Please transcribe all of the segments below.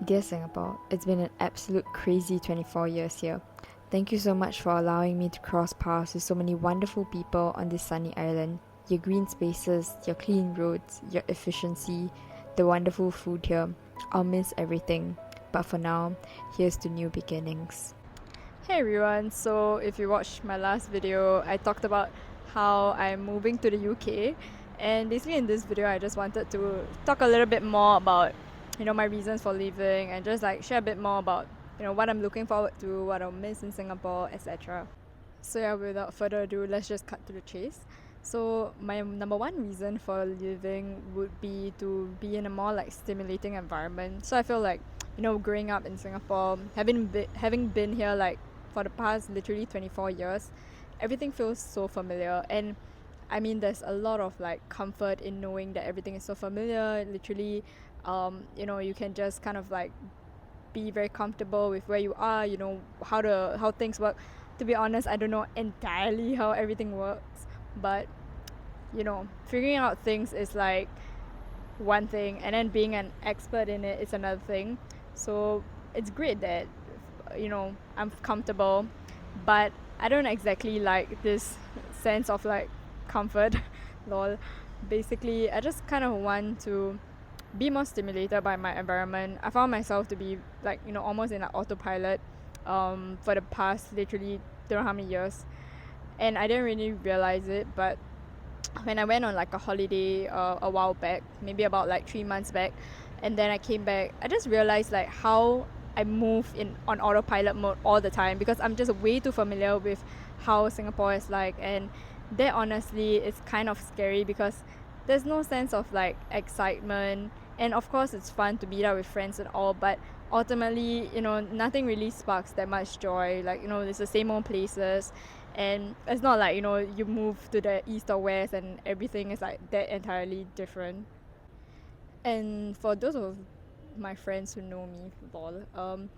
Dear Singapore, it's been an absolute crazy 24 years here. Thank you so much for allowing me to cross paths with so many wonderful people on this sunny island. Your green spaces, your clean roads, your efficiency, the wonderful food here. I'll miss everything. But for now, here's to new beginnings. Hey everyone, so if you watched my last video, I talked about how I'm moving to the UK, and basically in this video I just wanted to talk a little bit more about my reasons for leaving, and just like share a bit more about what I'm looking forward to, what I'll miss in Singapore, etc. So yeah, without further ado, let's just cut to the chase. So my number one reason for leaving would be to be in a more like stimulating environment. So I feel like growing up in Singapore, having been here like for the past literally 24 years, everything feels so familiar. And I mean, there's a lot of like comfort in knowing that everything is so familiar. Literally, you can just kind of like be very comfortable with where you are, how things work. To be honest, I don't know entirely how everything works, but figuring out things is like one thing, and then being an expert in it is another thing. So it's great that I'm comfortable, but I don't exactly like this sense of like comfort. Lol. Basically, I just kind of want to be more stimulated by my environment. I found myself to be like almost in an autopilot for the past literally don't know how many years, and I didn't really realize it. But when I went on like a holiday a while back, maybe about like 3 months back, and then I came back, I just realized like how I move in on autopilot mode all the time, because I'm just way too familiar with how Singapore is like. And that honestly is kind of scary, because there's no sense of like excitement. And of course it's fun to be out with friends and all, but ultimately nothing really sparks that much joy. Like it's the same old places, and it's not like you move to the east or west and everything is like that entirely different. And for those of my friends who know me, lol,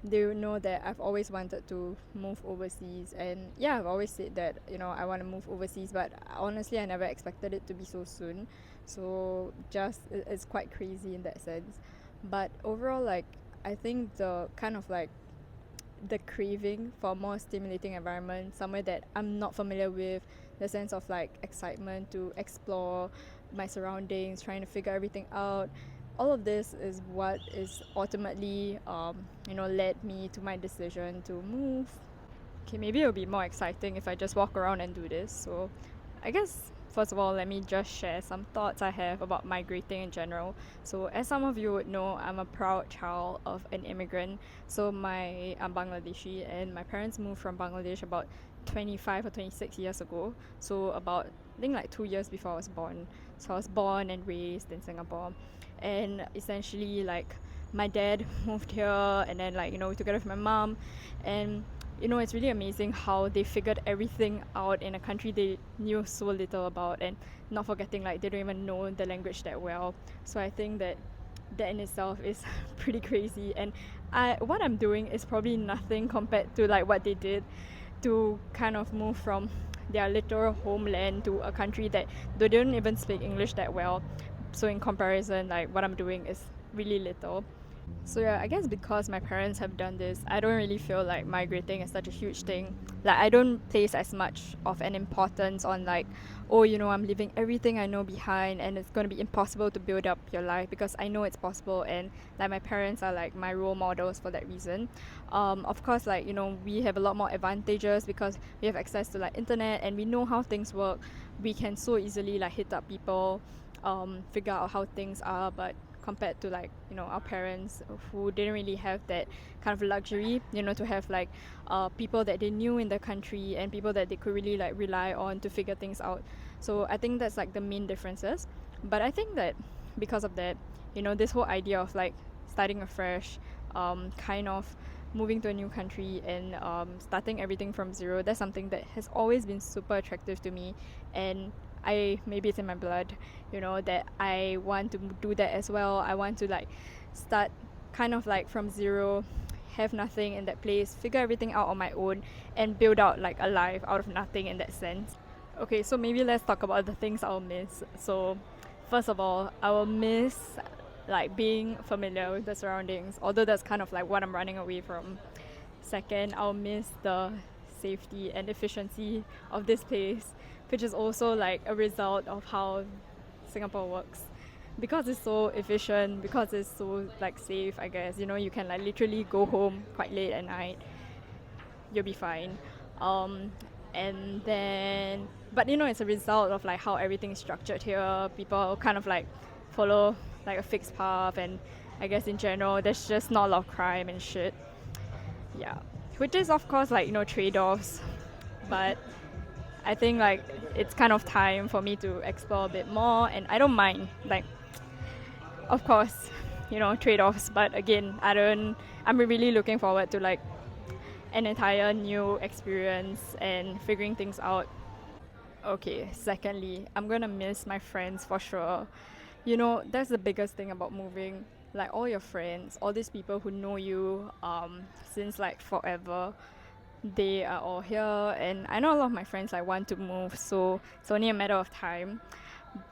they would know that I've always wanted to move overseas. And yeah, I've always said that I want to move overseas, but honestly I never expected it to be so soon. So just it's quite crazy in that sense. But overall, like, I think the kind of like the craving for a more stimulating environment, somewhere that I'm not familiar with, the sense of like excitement to explore my surroundings, trying to figure everything out. All of this is what is ultimately, led me to my decision to move. Okay, maybe it'll be more exciting if I just walk around and do this. So, I guess first of all, let me just share some thoughts I have about migrating in general. So, as some of you would know, I'm a proud child of an immigrant. So, I'm Bangladeshi, and my parents moved from Bangladesh about 25 or 26 years ago. So, about I think like 2 years before I was born. So, I was born and raised in Singapore, and essentially like my dad moved here, and then like together with my mom. And it's really amazing how they figured everything out in a country they knew so little about, and not forgetting like they don't even know the language that well. So I think that that in itself is pretty crazy. And what I'm doing is probably nothing compared to like what they did to kind of move from their literal homeland to a country that they don't even speak English that well. So in comparison, like what I'm doing is really little. So yeah, I guess because my parents have done this, I don't really feel like migrating is such a huge thing. Like I don't place as much of an importance on like, oh, I'm leaving everything I know behind and it's going to be impossible to build up your life, because I know it's possible. And like my parents are like my role models for that reason. Of course, like we have a lot more advantages because we have access to like internet and we know how things work. We can so easily like hit up people, figure out how things are. But compared to like our parents who didn't really have that kind of luxury, to have like people that they knew in the country and people that they could really like rely on to figure things out. So I think that's like the main differences. But I think that because of that, this whole idea of like starting afresh, kind of moving to a new country and starting everything from zero, that's something that has always been super attractive to me. And maybe it's in my blood, that I want to do that as well. I want to like start kind of like from zero, have nothing in that place, figure everything out on my own, and build out like a life out of nothing in that sense. Okay, so maybe let's talk about the things I'll miss. So, first of all, I will miss like being familiar with the surroundings, although that's kind of like what I'm running away from. Second, I'll miss the safety and efficiency of this place, which is also like a result of how Singapore works. Because it's so efficient, because it's so like safe, I guess, you know, you can like literally go home quite late at night, you'll be fine. Um, and then, but you know, it's a result of like how everything is structured here. People kind of like follow like a fixed path, and I guess in general, there's just not a lot of crime and shit. Yeah, which is of course like, you know, trade-offs, but I think like it's kind of time for me to explore a bit more, and I don't mind like, of course, you know, trade-offs, but again, I'm really looking forward to like an entire new experience and figuring things out. Okay, secondly, I'm gonna miss my friends for sure. You know, that's the biggest thing about moving. Like all your friends, all these people who know you since like forever, they are all here, and I know a lot of my friends like want to move, so it's only a matter of time.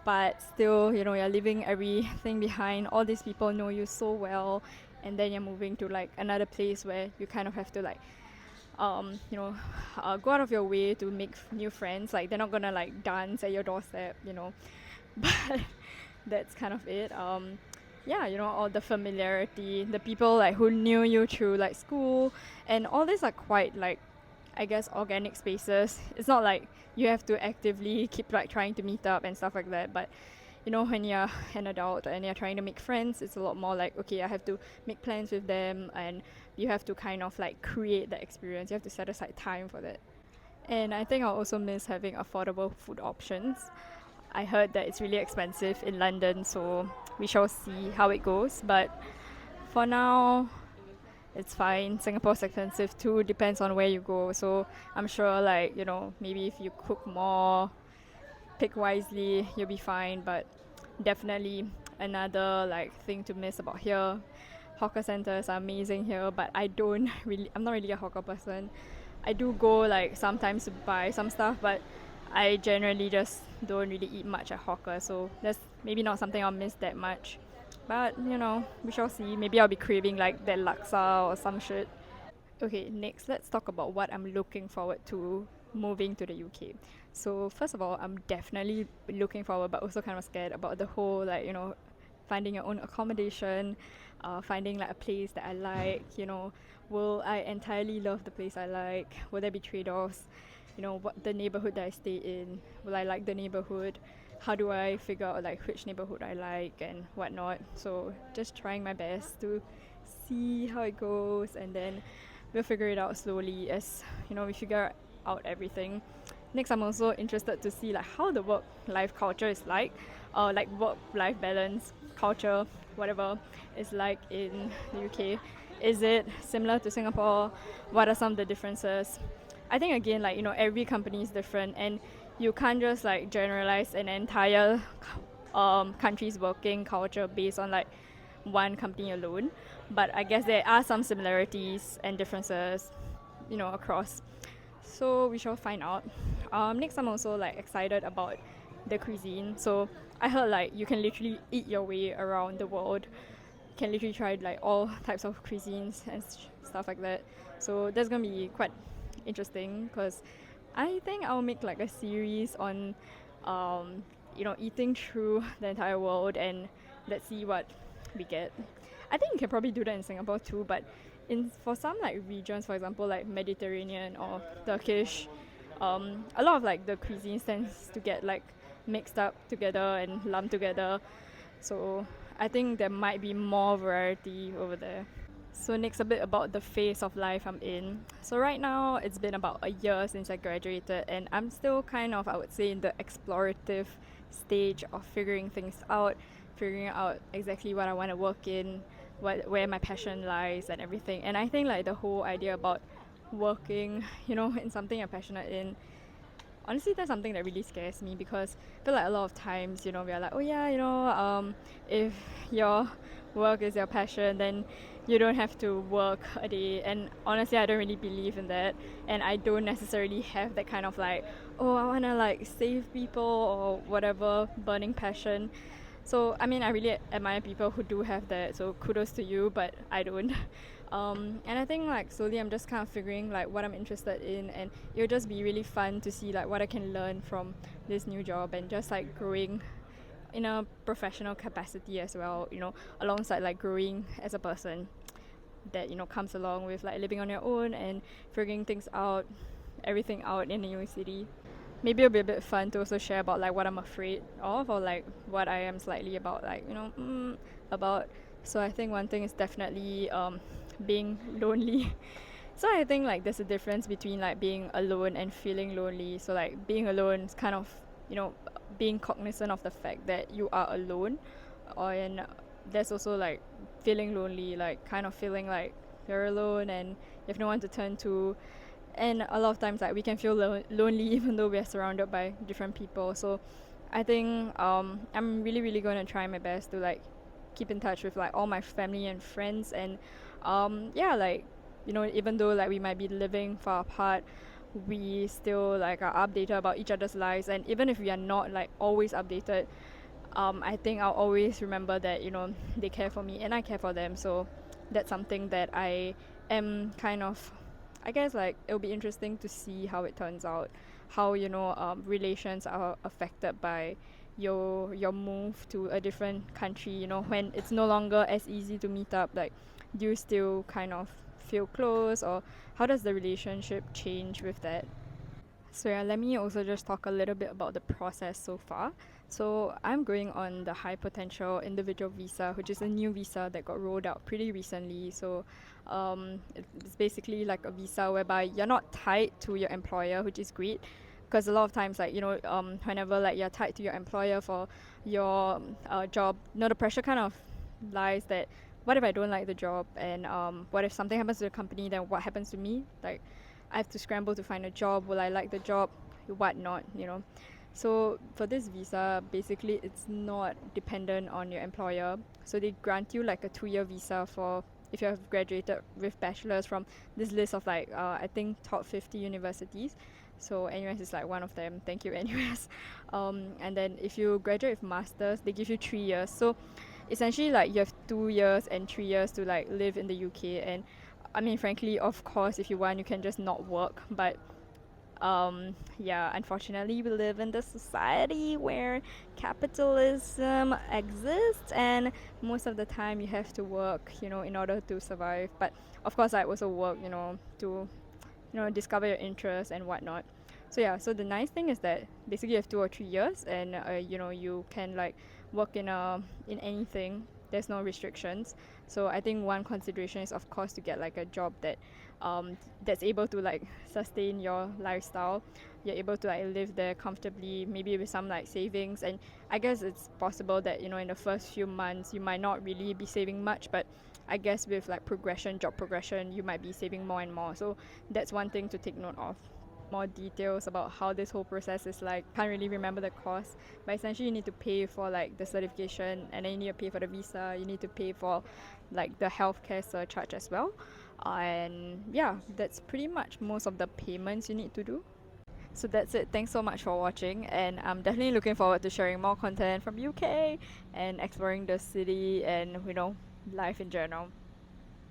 But still, you know, you're leaving everything behind. All these people know you so well, and then you're moving to like another place where you kind of have to like you know, go out of your way to make new friends. Like they're not gonna like dance at your doorstep, you know. But that's kind of it. Yeah, you know, all the familiarity, the people like who knew you through like school, and all these are quite like, I guess, organic spaces. It's not like you have to actively keep like trying to meet up and stuff like that. But you know, when you're an adult and you're trying to make friends, it's a lot more like, okay, I have to make plans with them, and you have to kind of like create the experience. You have to set aside time for that. And I think I'll also miss having affordable food options. I heard that it's really expensive in London, so we shall see how it goes. But for now, it's fine. Singapore's expensive too, depends on where you go. So I'm sure, like, you know, maybe if you cook more, pick wisely, you'll be fine. But definitely another like thing to miss about here. Hawker centers are amazing here, but I'm not really a hawker person. I do go like sometimes to buy some stuff, but I generally just don't really eat much at hawker, so that's maybe not something I'll miss that much. But you know, we shall see. Maybe I'll be craving like that laksa or some shit. Okay, next let's talk about what I'm looking forward to moving to the UK. So first of all, I'm definitely looking forward, but also kind of scared about the whole like, you know, finding your own accommodation, finding like a place that I like. You know, will I entirely love the place I like? Will there be trade-offs? You know, what the neighborhood that I stay in? Will I like the neighborhood? How do I figure out like which neighborhood I like and whatnot? So just trying my best to see how it goes, and then we'll figure it out slowly as, you know, we figure out everything. Next, I'm also interested to see like how the work-life culture is like work-life balance, culture, whatever, is like in the UK. Is it similar to Singapore? What are some of the differences? I think again, like, you know, every company is different, and you can't just like generalize an entire country's working culture based on like one company alone. But I guess there are some similarities and differences, you know, across. So we shall find out. Next, I'm also like excited about the cuisine. So I heard like you can literally eat your way around the world. You can literally try like all types of cuisines and stuff like that. So that's gonna be quite interesting, because I think I'll make like a series on, you know, eating through the entire world, and let's see what we get. I think you can probably do that in Singapore too, but in for some like regions, for example, like Mediterranean or Turkish, a lot of like the cuisines tends to get like mixed up together and lumped together. So I think there might be more variety over there. So next, a bit about the phase of life I'm in. So right now, it's been about a year since I graduated, and I'm still kind of, I would say, in the explorative stage of figuring things out, figuring out exactly what I want to work in, where my passion lies, and everything. And I think like the whole idea about working, you know, in something you're passionate in, honestly, that's something that really scares me, because I feel like a lot of times, you know, we are like, oh yeah, you know, if your work is your passion, then you don't have to work a day. And honestly, I don't really believe in that, and I don't necessarily have that kind of like, oh, I want to like save people or whatever burning passion. So I mean, I really admire people who do have that. So kudos to you, but I don't. And I think like slowly I'm just kind of figuring like what I'm interested in, and it'll just be really fun to see like what I can learn from this new job and just like growing in a professional capacity as well. Alongside like growing as a person that comes along with like living on your own and figuring things out, everything out in a new city. Maybe it'll be a bit fun to also share about like what I'm afraid of, or like what I am slightly about, like about. So I think one thing is definitely being lonely. So I think like there's a difference between like being alone and feeling lonely. So like being alone is kind of being cognizant of the fact that you are alone, and there's also like feeling lonely, like kind of feeling like you're alone and you have no one to turn to. And a lot of times like we can feel lonely even though we're surrounded by different people. So I think I'm really going to try my best to like keep in touch with like all my family and friends, and yeah, like even though like we might be living far apart, we still like are updated about each other's lives. And even if we are not like always updated, I think I'll always remember that they care for me and I care for them. So that's something that I am kind of, I guess like it'll be interesting to see how it turns out, how relations are affected by your move to a different country. When it's no longer as easy to meet up, like do you still kind of feel close, or how does the relationship change with that? So yeah, let me also just talk a little bit about the process so far. So I'm going on the high potential individual visa, which is a new visa that got rolled out pretty recently. So it's basically like a visa whereby you're not tied to your employer, which is great. Because a lot of times, like whenever like you're tied to your employer for your job, the pressure kind of lies that what if I don't like the job, and what if something happens to the company, then what happens to me? Like I have to scramble to find a job. Will I like the job? What not? So for this visa, basically it's not dependent on your employer. So they grant you like a 2-year visa for if you have graduated with bachelor's from this list of like I think top 50 universities. So NUS is like one of them. Thank you NUS. And then if you graduate with masters, they give you 3 years. So essentially like you have 2 years and 3 years to like live in the UK. And I mean, frankly, of course, if you want, you can just not work. But yeah, unfortunately, we live in this society where capitalism exists, and most of the time you have to work, in order to survive. But of course, I also work, to discover your interests and whatnot. So yeah, so the nice thing is that basically you have 2 or 3 years, and you can like work in anything. There's no restrictions. So I think one consideration is of course to get like a job that's able to like sustain your lifestyle. You're able to like live there comfortably, maybe with some like savings. And I guess it's possible that in the first few months you might not really be saving much, but I guess with like job progression, you might be saving more and more. So that's one thing to take note of. More details about how this whole process is like, can't really remember the cost, but essentially you need to pay for like the certification, and then you need to pay for the visa, you need to pay for like the healthcare surcharge as well. And yeah, that's pretty much most of the payments you need to do. So that's it. Thanks so much for watching, and I'm definitely looking forward to sharing more content from UK and exploring the city and life in general.